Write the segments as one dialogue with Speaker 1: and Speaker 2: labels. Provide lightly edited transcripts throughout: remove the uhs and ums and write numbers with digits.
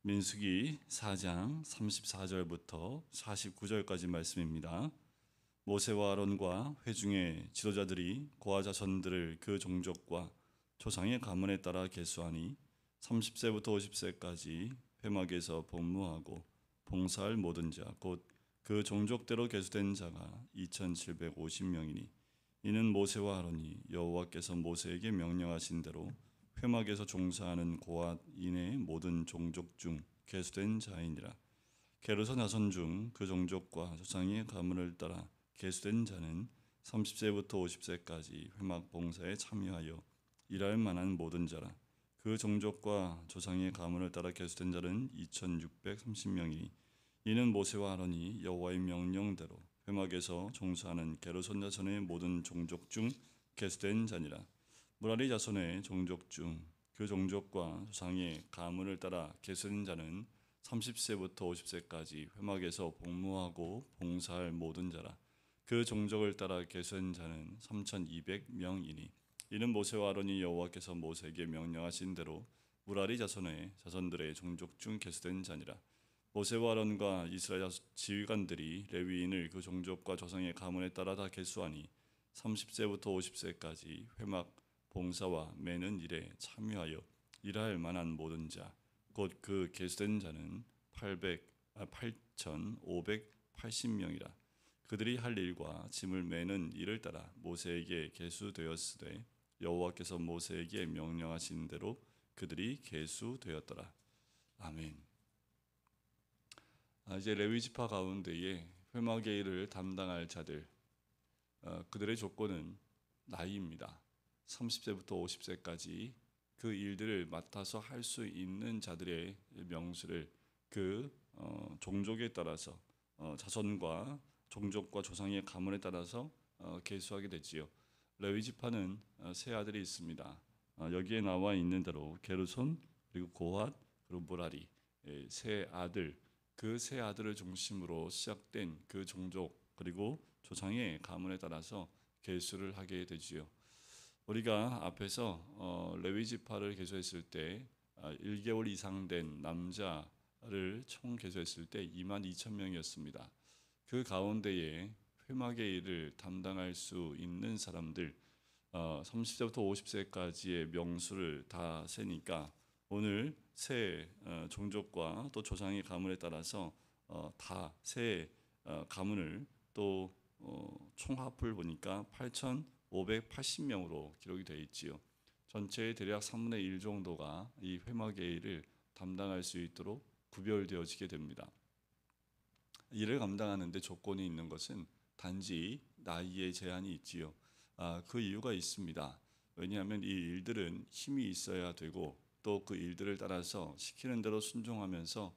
Speaker 1: 민수기 4장 34절부터 49절까지 말씀입니다. 모세와 아론과 회중의 지도자들이 고아 자손들을 그 종족과 조상의 가문에 따라 계수하니 30세부터 50세까지 회막에서 복무하고 봉사할 모든 자 곧 그 종족대로 계수된 자가 2750명이니 이는 모세와 아론이 여호와께서 모세에게 명령하신 대로 회막에서 종사하는 고아인의 모든 종족 중 계수된 자이니라. 게르손 자손 중 그 종족과 조상의 가문을 따라 계수된 자는 30세부터 50세까지 회막 봉사에 참여하여 일할 만한 모든 자라. 그 종족과 조상의 가문을 따라 계수된 자는 2630명이니 이는 모세와 아론이 여호와의 명령대로 회막에서 종사하는 게르손 자손의 모든 종족 중 계수된 자니라. 무라리 자손의 종족 중 그 종족과 조상의 가문을 따라 계수된 자는 30세부터 50세까지 회막에서 복무하고 봉사할 모든 자라. 그 종족을 따라 계수된 자는 3200명이니 이는 모세와 아론이 여호와께서 모세에게 명령하신 대로 무라리 자손의 자손들의 종족 중 계수된 자니라. 모세와 아론과 이스라엘 지휘관들이 레위인을 그 종족과 조상의 가문에 따라 다 계수하니 30세부터 50세까지 회막 봉사와 매는 일에 참여하여 일할 만한 모든 자 곧 그 계수된 자는 8580명이라. 그들이 할 일과 짐을 매는 일을 따라 모세에게 계수되었으되 여호와께서 모세에게 명령하신 대로 그들이 계수되었더라. 아멘. 이제 레위 지파 가운데에 회막의 일을 담당할 자들, 그들의 조건은 나이입니다. 30세부터 50세까지 그 일들을 맡아서 할 수 있는 자들의 명수를 그 종족에 따라서 자손과 종족과 조상의 가문에 따라서 계수하게 되지요. 레위 지파는 세 아들이 있습니다. 여기에 나와 있는 대로 게르손 그리고 고핫 그리고 무라리 세 아들, 그 세 아들을 중심으로 시작된 그 종족 그리고 조상의 가문에 따라서 계수를 하게 되지요. 우리가 앞에서 레위 지파를 계수했을 때 1개월 이상 된 남자를 총 계수했을 때 22,000명이었습니다. 그 가운데에 회막의 일을 담당할 수 있는 사람들 30세부터 50세까지의 명수를 다 세니까 오늘 세 종족과 또 조상의 가문에 따라서 다 세 가문을 또 총합을 보니까 8,580명으로 기록이 되어 있지요. 전체의 대략 3분의 1 정도가 이 회막의 일을 담당할 수 있도록 구별되어지게 됩니다. 일을 감당하는데 조건이 있는 것은 단지 나이에 제한이 있지요. 그 이유가 있습니다. 왜냐하면 이 일들은 힘이 있어야 되고 또 그 일들을 따라서 시키는 대로 순종하면서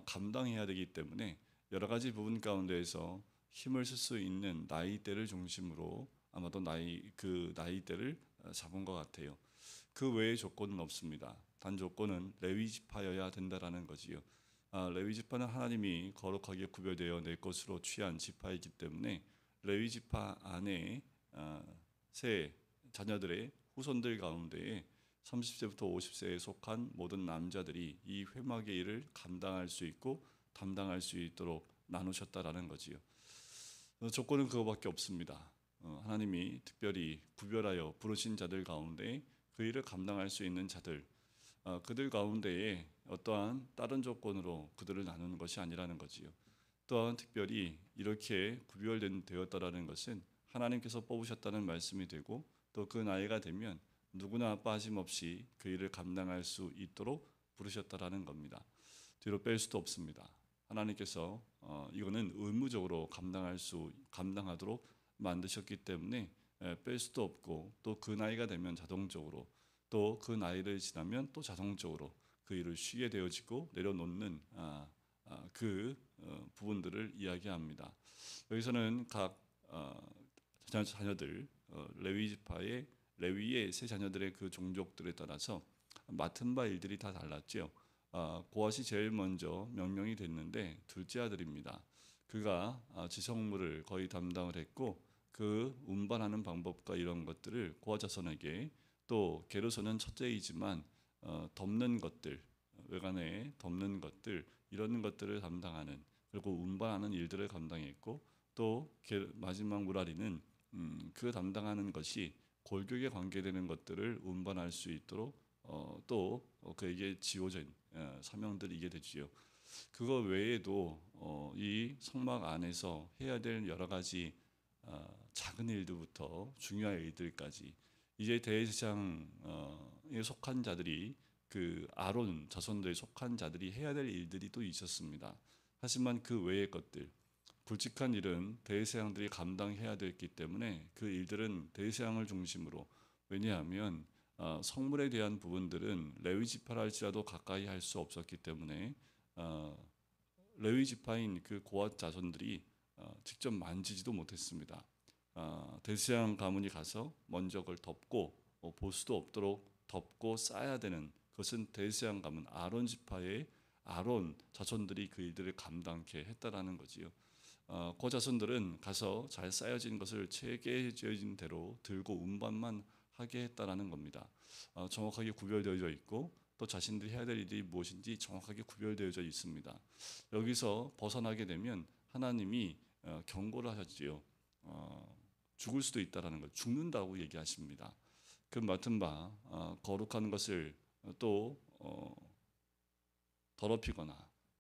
Speaker 1: 감당해야 되기 때문에 여러 가지 부분 가운데에서 힘을 쓸 수 있는 나이대를 중심으로 아마도 그 나이대를 잡은 것 같아요. 그 외의 조건은 없습니다. 단 조건은 레위 지파여야 된다라는 거지요. 레위 지파는 하나님이 거룩하게 구별되어 내 것으로 취한 지파이기 때문에 레위 지파 안에 세 자녀들의 후손들 가운데에 30세부터 50세에 속한 모든 남자들이 이 회막의 일을 감당할 수 있고 담당할 수 있도록 나누셨다라는 거지요. 조건은 그거밖에 없습니다. 하나님이 특별히 구별하여 부르신 자들 가운데 그 일을 감당할 수 있는 자들, 그들 가운데에 어떠한 다른 조건으로 그들을 나누는 것이 아니라는 거지요. 또한 특별히 이렇게 구별되었다라는 것은 하나님께서 뽑으셨다는 말씀이 되고 또 그 나이가 되면 누구나 빠짐없이 그 일을 감당할 수 있도록 부르셨다라는 겁니다. 뒤로 뺄 수도 없습니다. 하나님께서 이거는 의무적으로 감당하도록 만드셨기 때문에 뺄 수도 없고 또 그 나이가 되면 자동적으로 또 그 나이를 지나면 또 자동적으로 그 일을 쉬게 되어지고 내려놓는 그 부분들을 이야기합니다. 여기서는 각 자녀들 레위 지파의 레위의 세 자녀들의 그 종족들에 따라서 맡은 바 일들이 다 달랐죠. 고핫이 제일 먼저 명명이 됐는데 둘째 아들입니다. 그가 지성물을 거의 담당을 했고 그 운반하는 방법과 이런 것들을 고핫 자손에게 또 게르손은 첫째이지만 덮는 것들 외관에 덮는 것들 이런 것들을 담당하는 그리고 운반하는 일들을 감당했고 또 마지막 무라리는 그 담당하는 것이 골격에 관계되는 것들을 운반할 수 있도록 또 그에게 지워진 사명들이게 되지요. 그거 외에도 이 성막 안에서 해야 될 여러 가지 작은 일들부터 중요한 일들까지 이제 대제사장에 속한 자들이 그 아론 자손들에 속한 자들이 해야 될 일들이 또 있었습니다. 하지만 그 외의 것들 굵직한 일은 대제사장들이 감당해야 됐기 때문에 그 일들은 대제사장을 중심으로 왜냐하면 성물에 대한 부분들은 레위 지파라 할지라도 가까이 할 수 없었기 때문에 레위 지파인 그 고앗 자손들이 직접 만지지도 못했습니다. 대제사장 가문이 가서 먼저 그걸 덮고 볼 수도 없도록 덮고 쌓아야 되는 그것은 대제사장 가문 아론 지파의 아론 자손들이 그 일들을 감당케 했다라는 거지요. 그 자손들은 가서 잘 쌓여진 것을 체계해진 대로 들고 운반만 하게 했다라는 겁니다. 정확하게 구별되어져 있고 또 자신들이 해야 될 일이 무엇인지 정확하게 구별되어져 있습니다. 여기서 벗어나게 되면 하나님이 경고를 하셨지요. 죽을 수도 있다라는 것, 죽는다고 얘기하십니다. 그 맡은 바 거룩한 것을 또 더럽히거나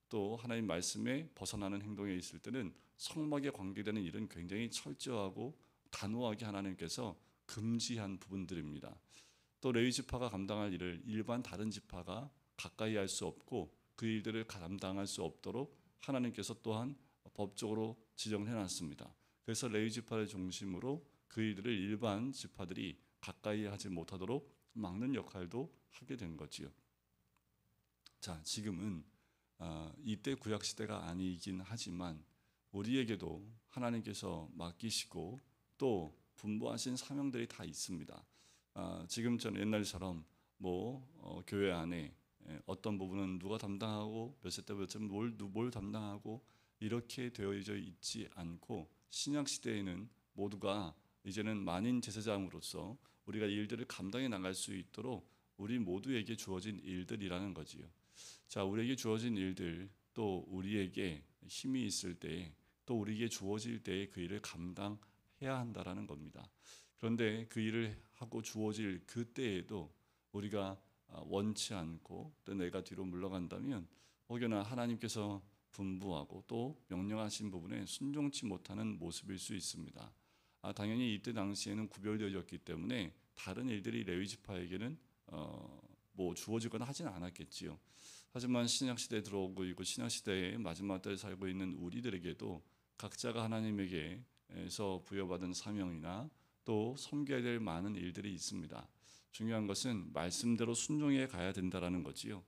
Speaker 1: 또 하나님 말씀에 벗어나는 행동에 있을 때는 성막에 관계되는 일은 굉장히 철저하고 단호하게 하나님께서 금지한 부분들입니다. 또 레위 지파가 감당할 일을 일반 다른 지파가 가까이 할 수 없고 그 일들을 감당할 수 없도록 하나님께서 또한 법적으로 지정해 놨습니다. 그래서 레위 지파를 중심으로 그 일들을 일반 지파들이 가까이 하지 못하도록 막는 역할도 하게 된 거지요. 자, 지금은 이때 구약 시대가 아니긴 하지만 우리에게도 하나님께서 맡기시고 또 분부하신 사명들이 다 있습니다. 지금처럼 옛날처럼 교회 안에 어떤 부분은 누가 담당하고 몇 세 때부터 뭘 담당하고 이렇게 되어져 있지 않고 신약 시대에는 모두가 이제는 만인 제사장으로서 우리가 일들을 감당해 나갈 수 있도록 우리 모두에게 주어진 일들이라는 거지요. 자, 우리에게 주어진 일들 또 우리에게 힘이 있을 때 또 우리에게 주어질 때에 그 일을 감당해야 한다라는 겁니다. 그런데 그 일을 하고 주어질 그때에도 우리가 원치 않고 또 내가 뒤로 물러간다면 혹여나 하나님께서 분부하고 또 명령하신 부분에 순종치 못하는 모습일 수 있습니다. 당연히 이때 당시에는 구별되어졌기 때문에 다른 일들이 레위 지파에게는 주어지거나 하지는 않았겠지요. 하지만 신약 시대에 들어오고 있고 신약 시대의 마지막 때에 살고 있는 우리들에게도 각자가 하나님에게서 부여받은 사명이나 또 섬겨야 될 많은 일들이 있습니다. 중요한 것은 말씀대로 순종해 가야 된다라는 거지요.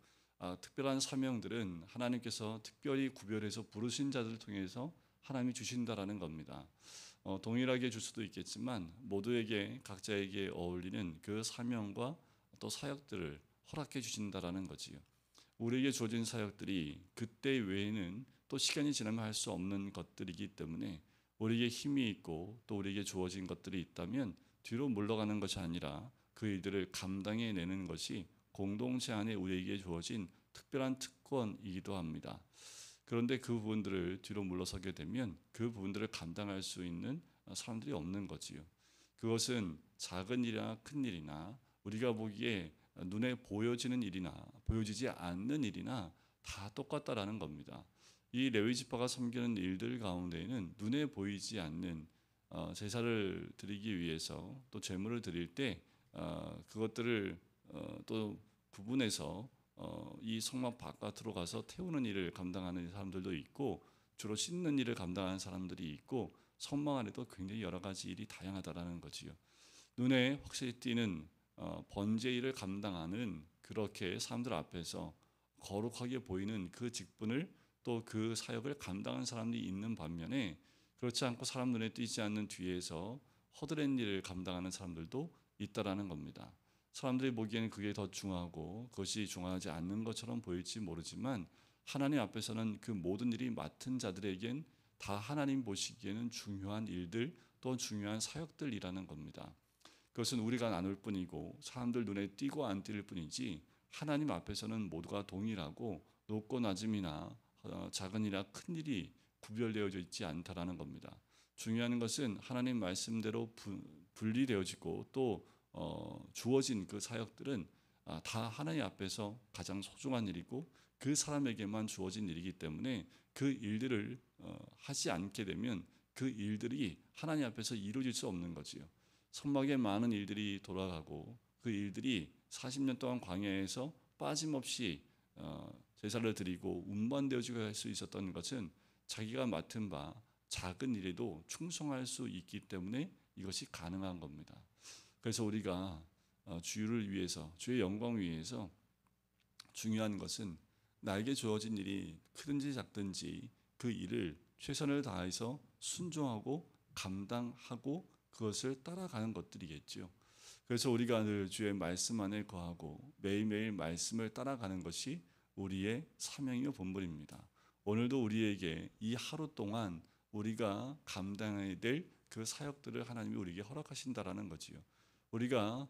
Speaker 1: 특별한 사명들은 하나님께서 특별히 구별해서 부르신 자들을 통해서 하나님이 주신다라는 겁니다. 동일하게 줄 수도 있겠지만 모두에게 각자에게 어울리는 그 사명과 또 사역들을 허락해 주신다라는 거지요. 우리에게 주어진 사역들이 그때 외에는 또 시간이 지나면 할 수 없는 것들이기 때문에 우리에게 힘이 있고 또 우리에게 주어진 것들이 있다면 뒤로 물러가는 것이 아니라 그 일들을 감당해내는 것이 공동체 안에 우리에게 주어진 특별한 특권이기도 합니다. 그런데 그 부분들을 뒤로 물러서게 되면 그 부분들을 감당할 수 있는 사람들이 없는 거지요. 그것은 작은 일이나 큰 일이나 우리가 보기에 눈에 보여지는 일이나 보여지지 않는 일이나 다 똑같다라는 겁니다. 이 레위 지파가 섬기는 일들 가운데에는 눈에 보이지 않는 제사를 드리기 위해서 또 제물을 드릴 때 그것들을 또 구분해서 이 성막 바깥으로 가서 태우는 일을 감당하는 사람들도 있고 주로 씻는 일을 감당하는 사람들이 있고 성막 안에도 굉장히 여러 가지 일이 다양하다라는 거지요. 눈에 확실히 띄는 번제 일을 감당하는 그렇게 사람들 앞에서 거룩하게 보이는 그 직분을 또 그 사역을 감당한 사람들이 있는 반면에 그렇지 않고 사람 눈에 띄지 않는 뒤에서 허드렛 일을 감당하는 사람들도 있다라는 겁니다. 사람들이 보기에는 그게 더 중하고 그것이 중하지 않는 것처럼 보일지 모르지만 하나님 앞에서는 그 모든 일이 맡은 자들에겐 다 하나님 보시기에는 중요한 일들 또 중요한 사역들이라는 겁니다. 그것은 우리가 나눌 뿐이고 사람들 눈에 띄고 안 띄일 뿐이지 하나님 앞에서는 모두가 동일하고 높고 낮음이나 작은 일이나 큰 일이 구별되어져 있지 않다라는 겁니다. 중요한 것은 하나님 말씀대로 분리되어지고 또 주어진 그 사역들은 다 하나님 앞에서 가장 소중한 일이고 그 사람에게만 주어진 일이기 때문에 그 일들을 하지 않게 되면 그 일들이 하나님 앞에서 이루어질 수 없는 거지요. 선막에 많은 일들이 돌아가고 그 일들이 40년 동안 광야에서 빠짐없이 제사를 드리고 운반되어지고 할 수 있었던 것은 자기가 맡은 바 작은 일에도 충성할 수 있기 때문에 이것이 가능한 겁니다. 그래서 우리가 주를 위해서, 주의 영광 위해서 중요한 것은 나에게 주어진 일이 크든지 작든지 그 일을 최선을 다해서 순종하고 감당하고 그것을 따라가는 것들이겠죠. 그래서 우리가 늘 주의 말씀 안에 거하고 매일매일 말씀을 따라가는 것이 우리의 사명이요 본분입니다. 오늘도 우리에게 이 하루 동안 우리가 감당해야 될 그 사역들을 하나님이 우리에게 허락하신다라는 거지요. 우리가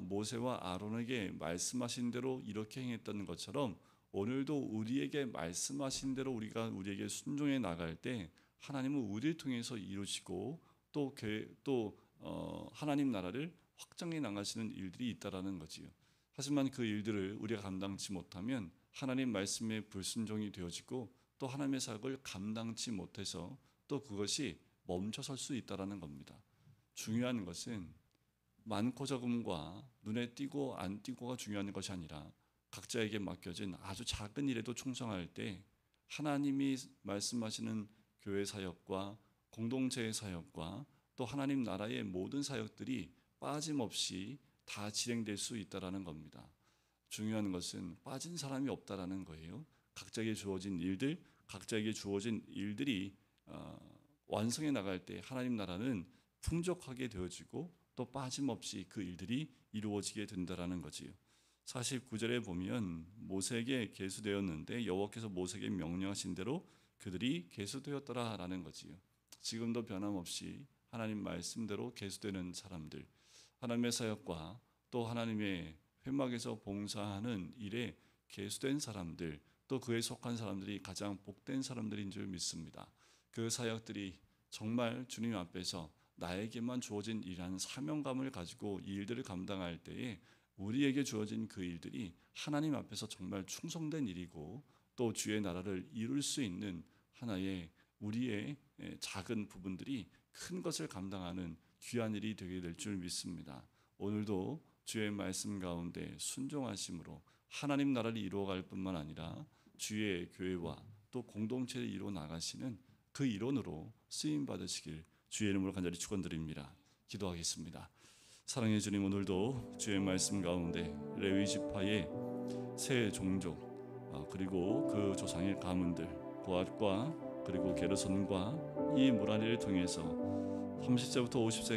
Speaker 1: 모세와 아론에게 말씀하신 대로 이렇게 행했던 것처럼 오늘도 우리에게 말씀하신 대로 우리에게 순종해 나갈 때 하나님은 우리를 통해서 이루시고 또 하나님 나라를 확장해 나가시는 일들이 있다라는 거지요. 하지만 그 일들을 우리가 감당치 못하면 하나님 말씀에 불순종이 되어지고 또 하나님의 사역을 감당치 못해서 또 그것이 멈춰설 수 있다라는 겁니다. 중요한 것은 많고 적음과 눈에 띄고 안 띄고가 중요한 것이 아니라 각자에게 맡겨진 아주 작은 일에도 충성할 때 하나님이 말씀하시는 교회 사역과 공동체의 사역과 또 하나님 나라의 모든 사역들이 빠짐없이 다 진행될 수 있다라는 겁니다. 중요한 것은 빠진 사람이 없다라는 거예요. 각자에게 주어진 일들이 완성해 나갈 때 하나님 나라는 풍족하게 되어지고 또 빠짐없이 그 일들이 이루어지게 된다라는 거지요. 49절에 보면 모세에게 계수되었는데 여호와께서 모세에게 명령하신 대로 그들이 계수되었더라라는 거지요. 지금도 변함없이 하나님 말씀대로 계수되는 사람들, 하나님의 사역과 또 하나님의 회막에서 봉사하는 일에 계수된 사람들, 또 그에 속한 사람들이 가장 복된 사람들인 줄 믿습니다. 그 사역들이 정말 주님 앞에서 나에게만 주어진 일이라는 사명감을 가지고 이 일들을 감당할 때에 우리에게 주어진 그 일들이 하나님 앞에서 정말 충성된 일이고 또 주의 나라를 이룰 수 있는 하나의 우리의 작은 부분들이 큰 것을 감당하는 귀한 일이 되게 될 줄 믿습니다. 오늘도 주의 말씀 가운데 순종하심으로 하나님 나라를 이루어갈 뿐만 아니라 주의 교회와 또 공동체를 이루어 나가시는 그 일원으로 쓰임 받으시길 주의 이름으로 간절히 축원드립니다. 기도하겠습니다. 사랑해 주님, 오늘도 주의 말씀 가운데 레위 지파의 새 종족 그리고 그 조상의 가문들 고앗과 그리고 게르손과 이 무라리를 통해서 30세부터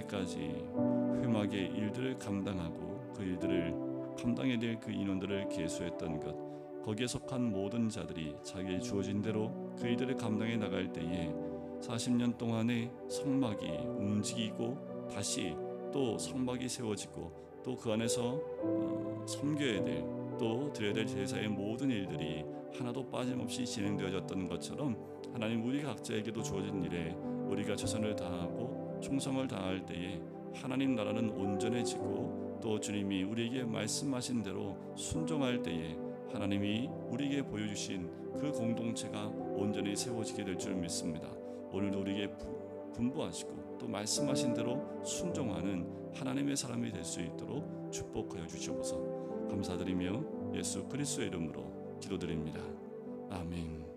Speaker 1: 50세까지 회막의 일들을 감당하고 그 일들을 감당해야 될 그 인원들을 계수했던 것, 거기에 속한 모든 자들이 자기의 주어진 대로 그 일들을 감당해 나갈 때에 40년 동안의 성막이 움직이고 다시 또 성막이 세워지고 또 그 안에서 섬겨야 될 또 드려야 될 제사의 모든 일들이 하나도 빠짐없이 진행되어졌던 것처럼 하나님 우리 각자에게도 주어진 일에 우리가 최선을 다하고 충성을 다할 때에 하나님 나라는 온전해지고 또 주님이 우리에게 말씀하신 대로 순종할 때에 하나님이 우리에게 보여주신 그 공동체가 온전히 세워지게 될 줄 믿습니다. 오늘도 우리에게 분부하시고 또 말씀하신 대로 순종하는 하나님의 사람이 될 수 있도록 축복하여 주시옵소서. 감사드리며 예수 그리스도의 이름으로 기도드립니다. 아멘.